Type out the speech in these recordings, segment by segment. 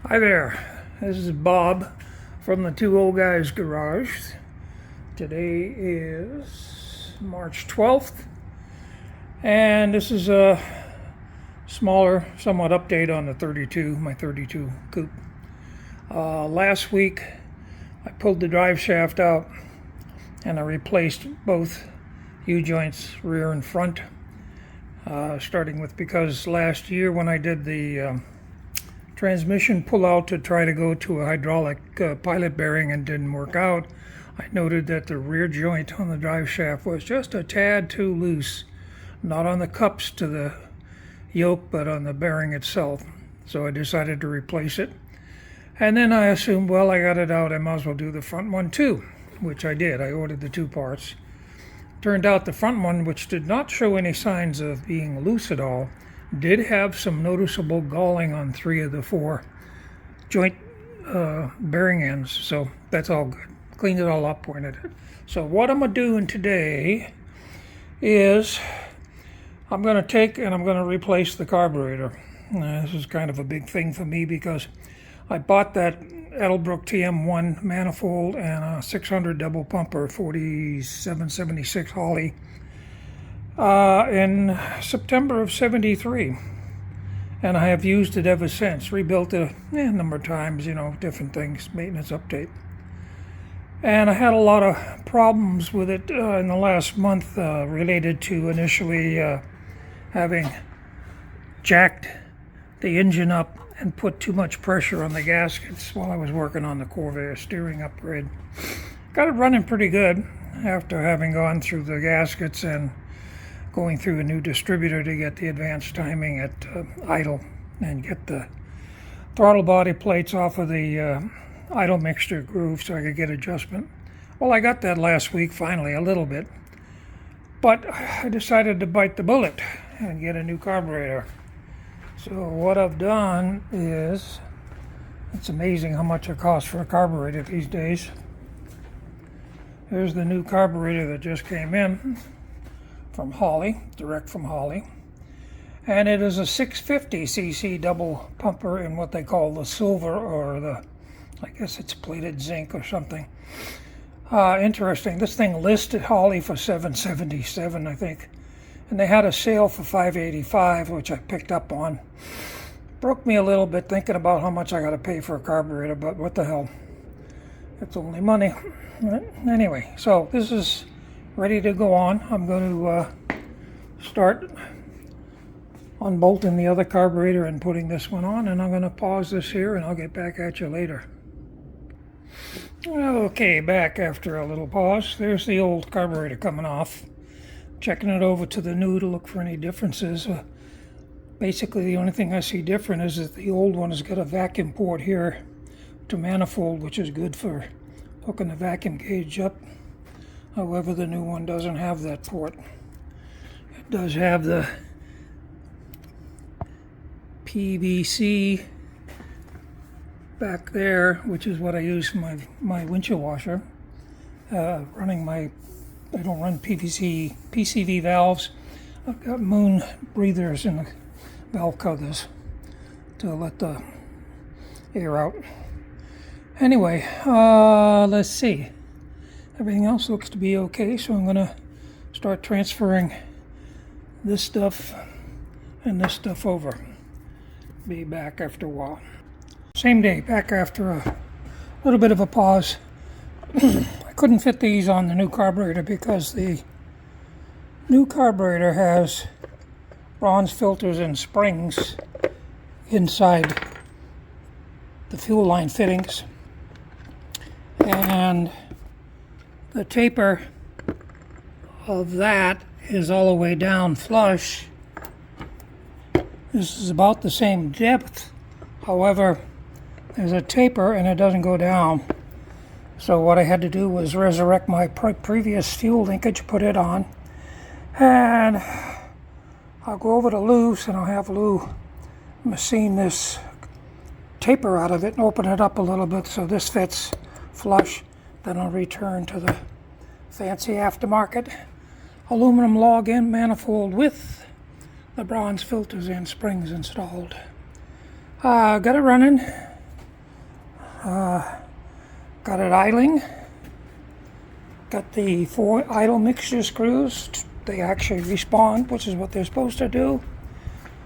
Hi there, this is Bob from the Two Old Guys Garage. Today is March 12th, and this is a smaller, somewhat update on the my 32 Coupe. Last week I pulled the drive shaft out and I replaced both U-joints, rear and front, starting with because last year when I did the transmission pull out to try to go to a hydraulic pilot bearing and didn't work out, I noted that the rear joint on the drive shaft was just a tad too loose, not on the cups to the yoke but on the bearing itself. So I decided to replace it, and then I assumed, well, I got it out, I might as well do the front one too, which I did. I ordered the two parts. Turned out the front one, which did not show any signs of being loose at all, did have some noticeable galling on 3 of the 4 joint bearing ends, so that's all good. Cleaned it all up, pointed it. So what I'm doing today is I'm going to take and I'm going to replace the carburetor. This is kind of a big thing for me because I bought that Edelbrook TM1 manifold and a 600 double pumper 4776 Holley in September of '73, and I have used it ever since. Rebuilt it a number of times, different things, maintenance update. And I had a lot of problems with it in the last month related to initially having jacked the engine up and put too much pressure on the gaskets while I was working on the Corvair steering upgrade. Got it running pretty good after having gone through the gaskets and going through a new distributor to get the advanced timing at idle and get the throttle body plates off of the idle mixture groove so I could get adjustment. Well, I got that last week finally, a little bit, but I decided to bite the bullet and get a new carburetor. So what I've done is, it's amazing how much it costs for a carburetor these days. Here's the new carburetor that just came in from Holley, direct from Holley. And it is a 650cc double pumper in what they call the silver, or the, I guess it's plated zinc or something. Interesting, this thing listed Holley for $777, I think. And they had a sale for $585, which I picked up on. Broke me a little bit thinking about how much I got to pay for a carburetor, but what the hell? It's only money. Anyway, so this is ready to go on. I'm going to start unbolting the other carburetor and putting this one on, and I'm going to pause this here and I'll get back at you later. Okay, back after a little pause. There's the old carburetor coming off. Checking it over to the new to look for any differences. Basically, the only thing I see different is that the old one has got a vacuum port here to manifold, which is good for hooking the vacuum gauge up. However, the new one doesn't have that port. It does have the PVC back there, which is what I use for my windshield washer. I don't run PCV valves. I've got moon breathers in the valve covers to let the air out. Anyway, let's see. Everything else looks to be okay, so I'm going to start transferring this stuff and this stuff over. Be back after a while. Same day, back after a little bit of a pause. I couldn't fit these on the new carburetor because the new carburetor has bronze filters and springs inside the fuel line fittings, and the taper of that is all the way down flush. This is about the same depth, however there's a taper and it doesn't go down. So what I had to do was resurrect my previous fuel linkage, put it on, and I'll go over to Lou's and I'll have Lou machine this taper out of it and open it up a little bit so this fits flush. Then I'll return to the fancy aftermarket aluminum log-in manifold with the bronze filters and springs installed. Got it running. Got it idling. Got the 4 idle mixture screws. They actually respond, which is what they're supposed to do.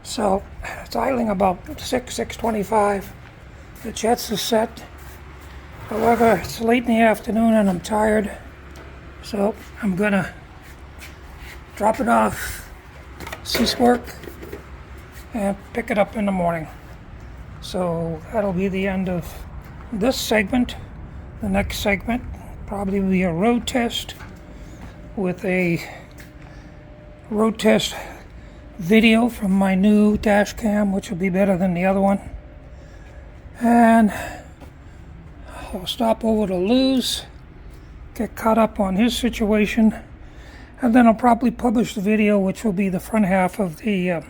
So it's idling about 6:25. The jets are set. However, it's late in the afternoon and I'm tired. So I'm gonna drop it off, cease work, and pick it up in the morning. So that'll be the end of this segment. The next segment probably will be a road test with a road test video from my new dash cam, which will be better than the other one. And I'll stop over to Lou's, get caught up on his situation, and then I'll probably publish the video, which will be the front half of the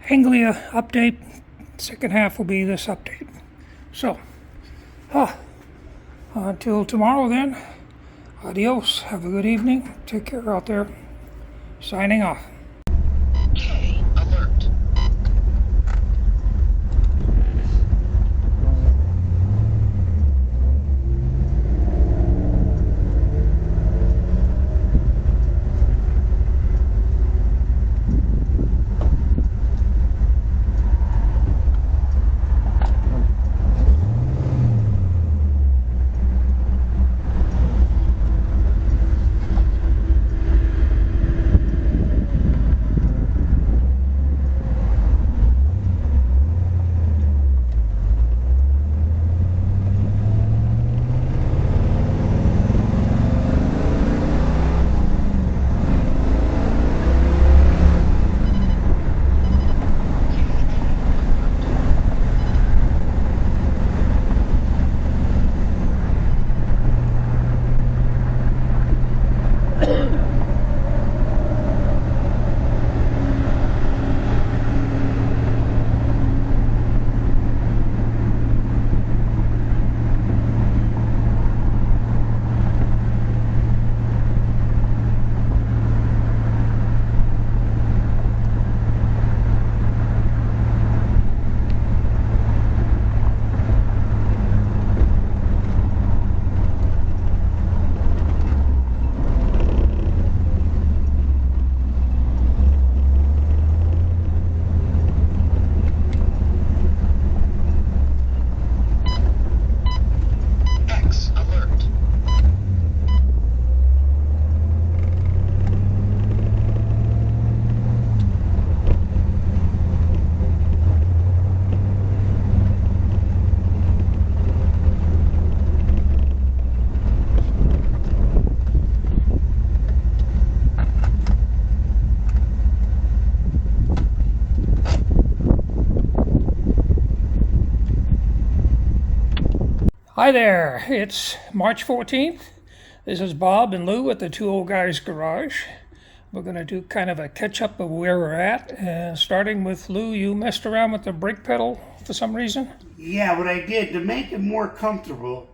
Anglia update. Second half will be this update. So, until tomorrow then, adios, have a good evening, take care out there, signing off. K alert. Hi there, it's March 14th. This is Bob and Lou at the Two Old Guys Garage. We're going to do kind of a catch-up of where we're at. Starting with Lou, you messed around with the brake pedal for some reason? Yeah, what I did to make it more comfortable,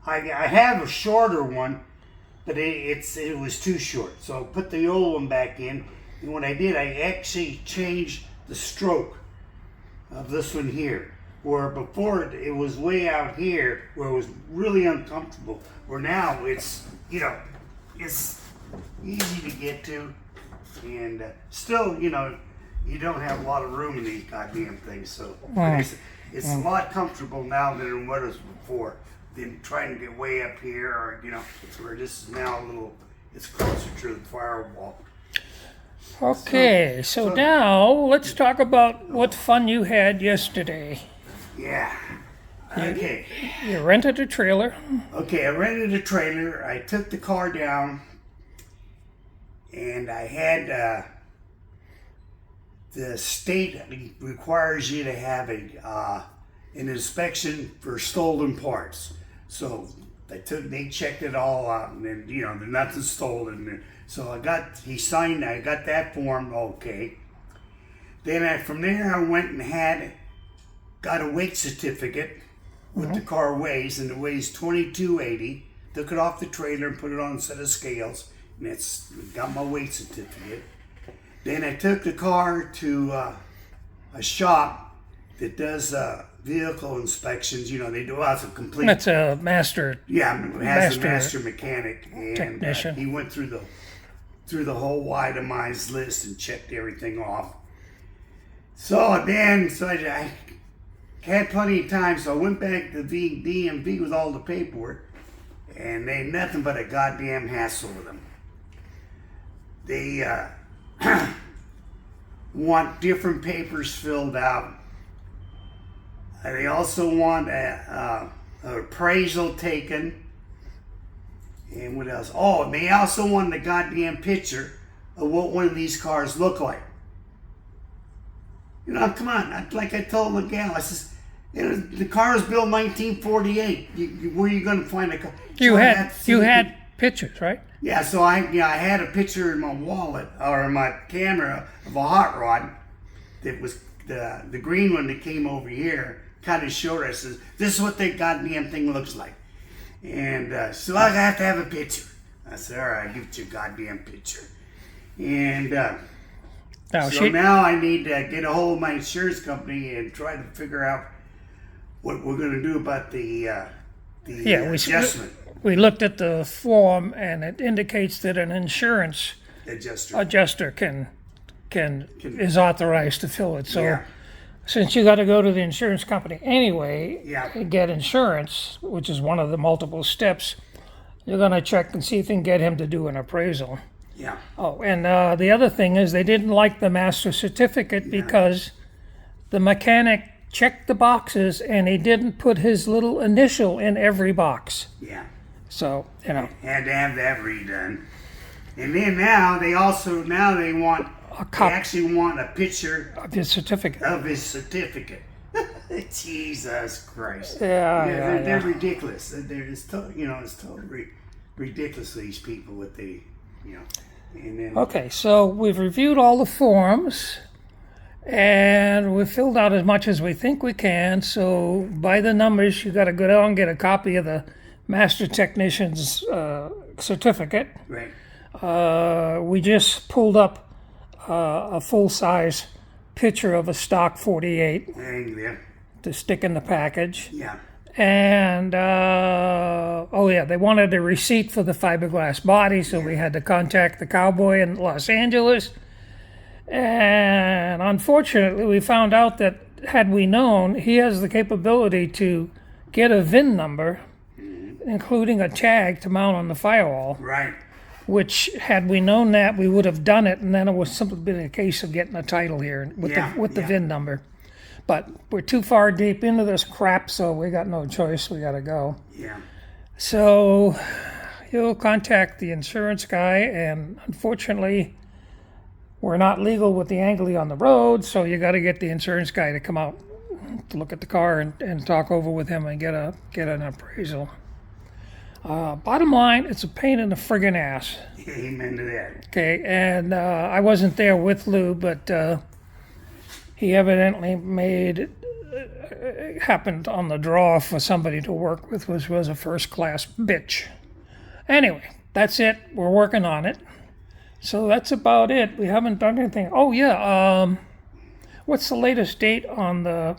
I have a shorter one, but it was too short. So I put the old one back in, and what I did, I actually changed the stroke of this one here. Where before it was way out here, where it was really uncomfortable. Where now it's, it's easy to get to, and still, you don't have a lot of room in these goddamn things. So it's a lot comfortable now than what it was before. Than trying to get way up here, or where this is now it's closer to the firewall. Okay, so now let's talk about what fun you had yesterday. Yeah. Okay. You rented a trailer. Okay, I rented a trailer. I took the car down, and I had the state requires you to have an inspection for stolen parts. So they checked it all out, and then there's nothing stolen. So I got that form. Okay. Then from there I went and got a weight certificate with the car weighs, and it weighs 2280. Took it off the trailer and put it on a set of scales, and it's got my weight certificate. Then I took the car to a shop that does vehicle inspections. You know, they do lots of complete. That's a master. Yeah, has a master mechanic, and technician. he went through the whole itemized list and checked everything off. So then, I had plenty of time, so I went back to the DMV with all the paperwork, and they had nothing but a goddamn hassle with them. They want different papers filled out. They also want an appraisal taken. And what else? Oh, and they also want the goddamn picture of what one of these cars look like. You know, come on. Like I told the gal, I says, you know, the car was built 1948. Where are you going to find a car? You had pictures, right? Yeah, so I had a picture in my wallet or in my camera of a hot rod that was the green one that came over here. Kind of showed us, this is what that goddamn thing looks like. And so I have to have a picture. I said, all right, I'll give you a goddamn picture. And now I need to get a hold of my insurance company and try to figure out what we're going to do about the adjustment. We looked at the form, and it indicates that an insurance adjuster is authorized to fill it. So, since you got to go to the insurance company anyway and get insurance, which is one of the multiple steps, you're going to check and see if you can get him to do an appraisal. Yeah. Oh, and the other thing is they didn't like the master certificate because the mechanic checked the boxes and he didn't put his little initial in every box. Yeah. So, you know. Had to have that redone. And then now they want they actually want a picture of his certificate. Jesus Christ. They're ridiculous. They're just it's totally ridiculous, these people with the, and then. Okay, so we've reviewed all the forms and we've filled out as much as we think we can. So by the numbers, you got to go down and get a copy of the Master Technician's certificate. Right. We just pulled up a full-size picture of a stock 48 Anglia to stick in the package. Yeah. And, they wanted a receipt for the fiberglass body, so we had to contact the cowboy in Los Angeles. And unfortunately, we found out that had we known, he has the capability to get a VIN number, including a tag to mount on the firewall. Right. Which, had we known that, we would have done it, and then it was simply been a case of getting a title here with the VIN number. But we're too far deep into this crap, so we got no choice. We got to go. Yeah. So you'll contact the insurance guy, and unfortunately, we're not legal with the Anglia on the road, so you got to get the insurance guy to come out to look at the car and talk over with him and get an appraisal. Bottom line, it's a pain in the friggin' ass. Amen to that. Okay, and I wasn't there with Lou, but he evidently made it happened on the draw for somebody to work with, which was a first-class bitch. Anyway, that's it. We're working on it. So that's about it. We haven't done anything. Oh, yeah. What's the latest date on the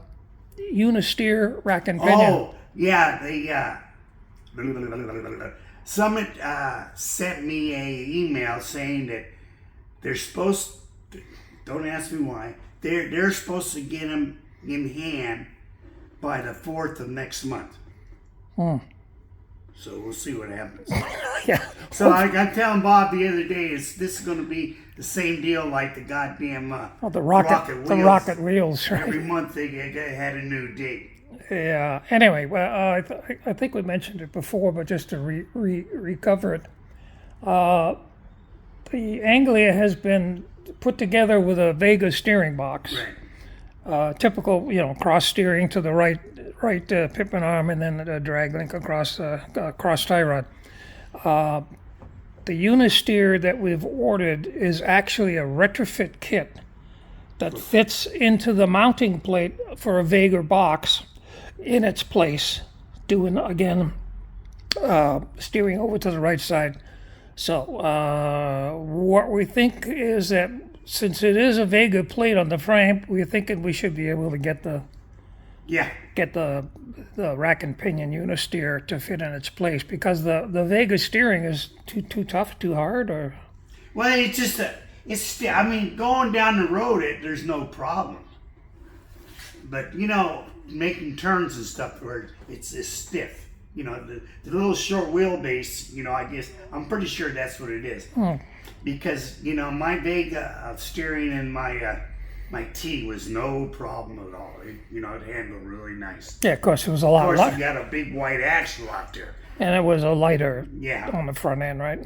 Unisteer rack and pinion? Oh, yeah. Summit sent me a email saying that they're supposed to, don't ask me why, they're supposed to get them in hand by the 4th of next month. So we'll see what happens. Yeah. So I'm telling Bob the other day, this is going to be the same deal like the goddamn the rocket wheels. Right? Every month they had a new date. Yeah. Anyway, well, I think we mentioned it before, but just to recover it, the Anglia has been put together with a Vega steering box. Right. Typical, cross steering to the right pivot arm, and then a drag link across cross tie rod. The Unisteer that we've ordered is actually a retrofit kit that fits into the mounting plate for a Vega box in its place, doing, again, steering over to the right side. So what we think is that since it is a Vega plate on the frame, we're thinking we should be able to get the Yeah. get the rack and pinion unisteer to fit in its place, because the Vega steering is too tough, too hard, or Well, it's just I mean, going down the road, there's no problem. But making turns and stuff where it's stiff. The little short wheelbase. I guess I'm pretty sure that's what it is. Because my Vega steering and my T was no problem at all. It handled really nice. yeah, of course it was a lot Of course, lighter, you got a big white axle out there. and it was a lighter Yeah. on the front end, right?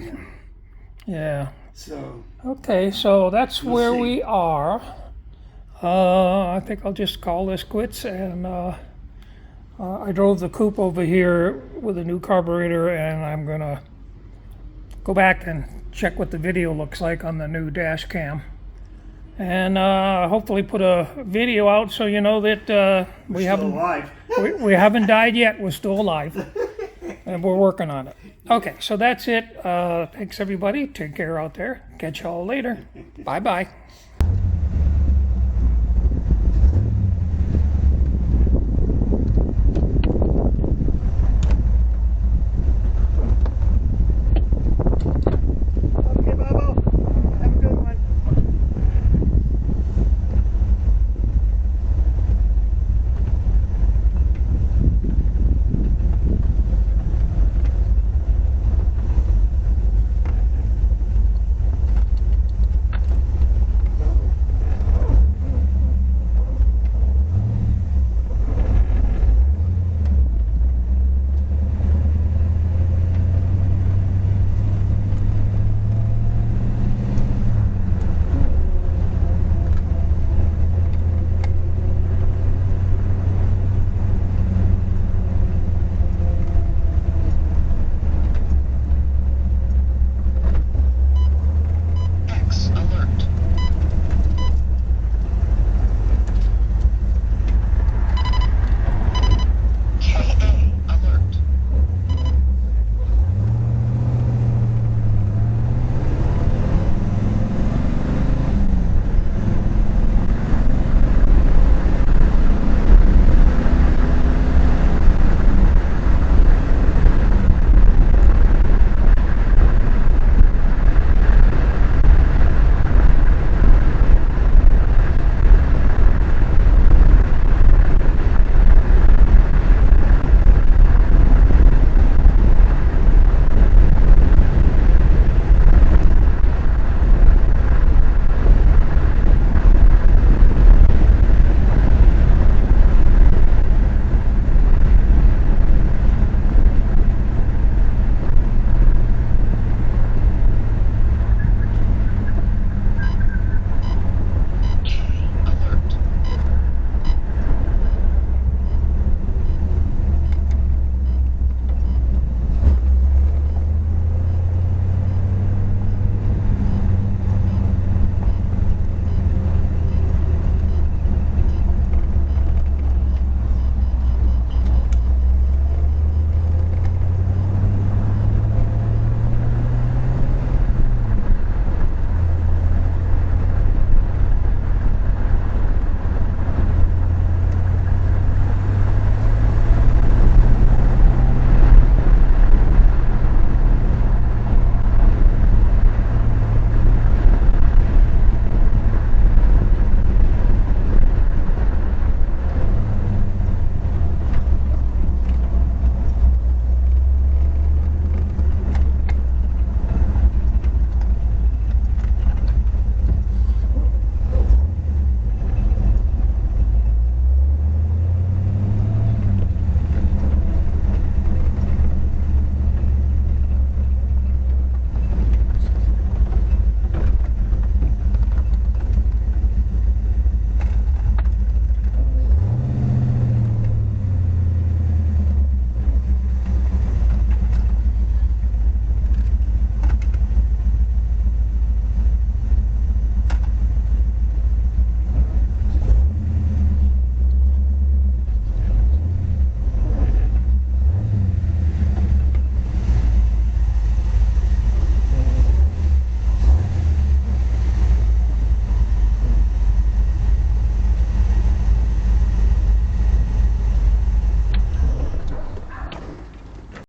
Yeah. So Okay, so that's where see. we are. I think I'll just call this quits, and I drove the coupe over here with a new carburetor, and I'm gonna go back and check what the video looks like on the new dash cam, and hopefully put a video out so you know that we still haven't alive. we haven't died yet. We're still alive, and we're working on it. Okay, so that's it. Thanks everybody. Take care out there. Catch y'all later. Bye bye.